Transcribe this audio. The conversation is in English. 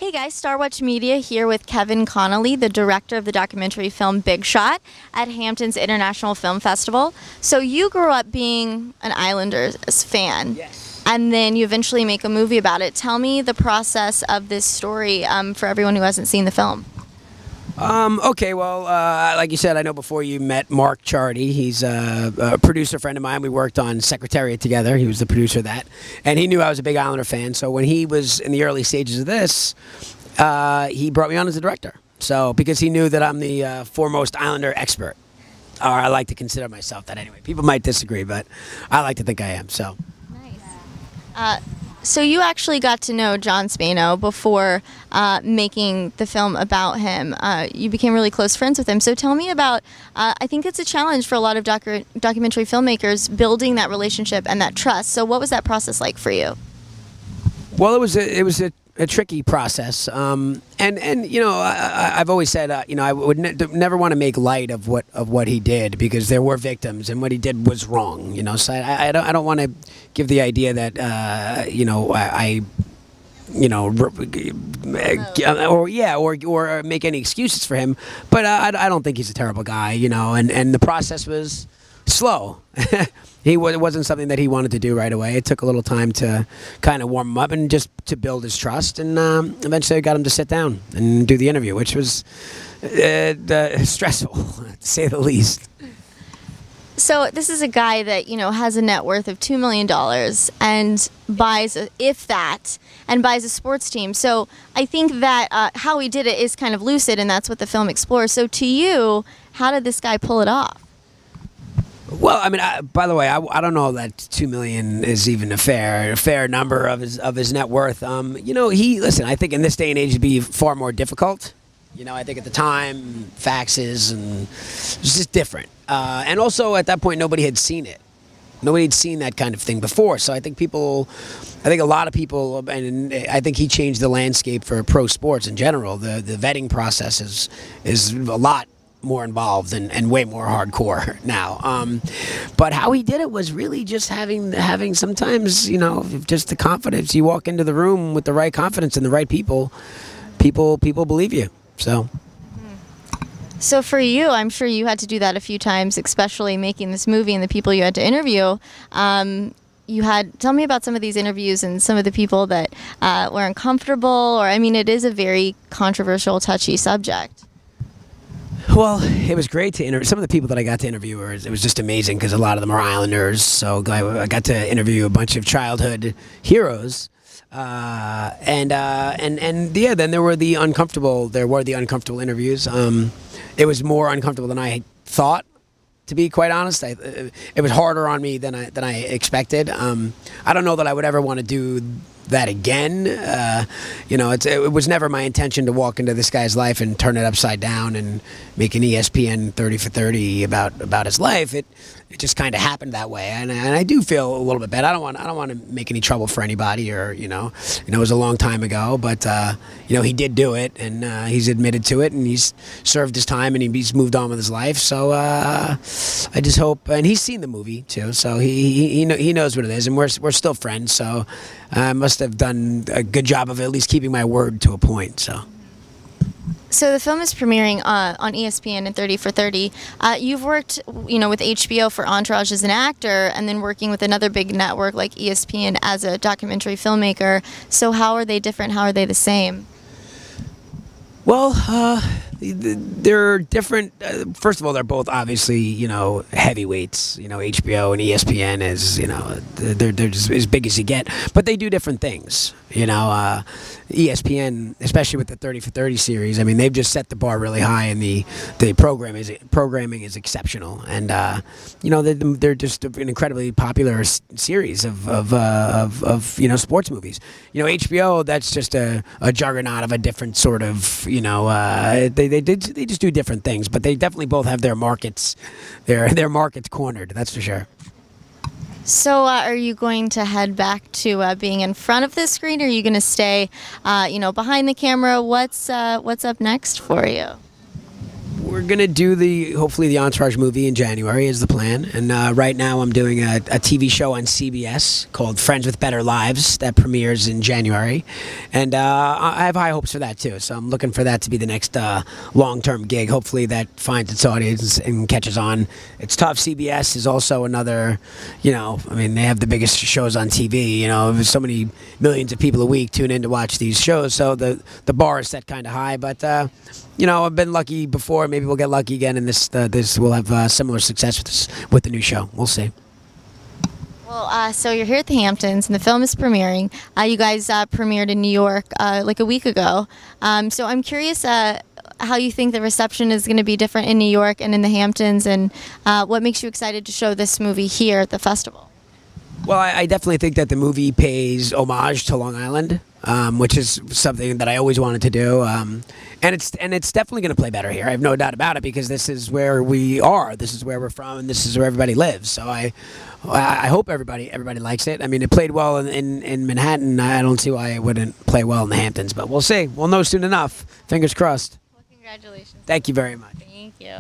Hey guys, Star Watch Media here with Kevin Connolly, the director of the documentary film Big Shot at Hamptons International Film Festival. So you grew up being an Islanders fan. Yes. And then you eventually make a movie about it. Tell me the process of this story for everyone who hasn't seen the film. Okay, well, like you said, I know before you met Mark Charity. He's a producer friend of mine. We worked on Secretariat together. He was the producer of that. And he knew I was a big Islander fan. So when he was in the early stages of this, he brought me on as a director. So because he knew that I'm the foremost Islander expert. Or I like to consider myself that anyway. People might disagree, but I like to think I am. So. Nice. So you actually got to know John Spano before making the film about him. You became really close friends with him. So tell me about, I think it's a challenge for a lot of documentary filmmakers, building that relationship and that trust. So what was that process like for you? Well, it was a tricky process, and you know, I've always said you know, I would never want to make light of what he did, because there were victims and what he did was wrong. You know, so I don't want to give the idea that you know, you know, or make any excuses for him. But I don't think he's a terrible guy. You know, and the process was slow. It wasn't something that he wanted to do right away. It took a little time to kind of warm him up and just to build his trust. And eventually I got him to sit down and do the interview, which was stressful, to say the least. So this is a guy that, you know, has a net worth of $2 million and buys, if that, and buys a sports team. So I think that how he did it is kind of lucid, and that's what the film explores. So to you, how did this guy pull it off? Well, I mean, by the way, I don't know that $2 million is even a fair number of his net worth. You know, listen. I think in this day and age, it'd be far more difficult. You know, I think at the time, faxes and it's just different. And also at that point, nobody had seen it. Nobody had seen that kind of thing before. So I think a lot of people, and I think he changed the landscape for pro sports in general. The vetting process is a lot more involved and way more hardcore now. But how he did it was really just having sometimes, you know, just the confidence. You walk into the room with the right confidence and the right people believe you. So for you, I'm sure you had to do that a few times, especially making this movie and the people you had to interview. Tell me about some of these interviews and some of the people that were uncomfortable, or, I mean, it is a very controversial, touchy subject. Well, it was great to interview. Some of the people that I got to interview, it was just amazing, because a lot of them are Islanders. So I got to interview a bunch of childhood heroes, and yeah. Then there were the uncomfortable interviews. It was more uncomfortable than I thought, to be quite honest. It was harder on me than I expected. I don't know that I would ever want to do that again. You know, it was never my intention to walk into this guy's life and turn it upside down and make an ESPN 30 for 30 about his life. It just kind of happened that way, and I do feel a little bit bad. I don't want to make any trouble for anybody, or you know, it was a long time ago, but you know, he did do it, and he's admitted to it, and he's served his time, and he's moved on with his life. So I just hope, and he's seen the movie too, so he knows what it is, and we're still friends. So I must have done a good job of at least keeping my word to a point. So the film is premiering on ESPN and 30 for 30. You've worked, you know, with HBO for Entourage as an actor, and then working with another big network like ESPN as a documentary filmmaker. So how are they different? How are they the same? Well, they're different. First of all, they're both obviously, you know, heavyweights. You know, HBO and ESPN is, you know, they're just as big as you get. But they do different things. You know, ESPN, especially with the 30 for 30 series, I mean, they've just set the bar really high, and the programming is exceptional. And you know, they're just an incredibly popular series of you know, sports movies. You know, HBO, that's just a juggernaut of a different sort of, you know, they just do different things, but they definitely both have their markets, their markets cornered. That's for sure. So are you going to head back to being in front of the screen, or are you going to stay, you know, behind the camera? What's up next for you? we're gonna do hopefully the Entourage movie in January is the plan, and right now I'm doing a TV show on CBS called Friends with Better Lives that premieres in January, and I have high hopes for that too. So I'm looking for that to be the next long-term gig. Hopefully that finds its audience and catches on. It's tough. CBS is also another, I mean, they have the biggest shows on TV. There's so many millions of people a week tune in to watch these shows, so the bar is set kind of high, but. I've been lucky before. Maybe we'll get lucky again, and this will have similar success with the new show. We'll see. Well, so you're here at the Hamptons, and the film is premiering. You guys premiered in New York like a week ago. So I'm curious how you think the reception is going to be different in New York and in the Hamptons, and what makes you excited to show this movie here at the festival? Well, I definitely think that the movie pays homage to Long Island, which is something that I always wanted to do, and it's definitely going to play better here. I have no doubt about it, because this is where we are, this is where we're from, and this is where everybody lives. So I hope everybody likes it. I mean, it played well in Manhattan. I don't see why it wouldn't play well in the Hamptons, but we'll see. We'll know soon enough. Fingers crossed. Well, congratulations. Thank you very much. Thank you.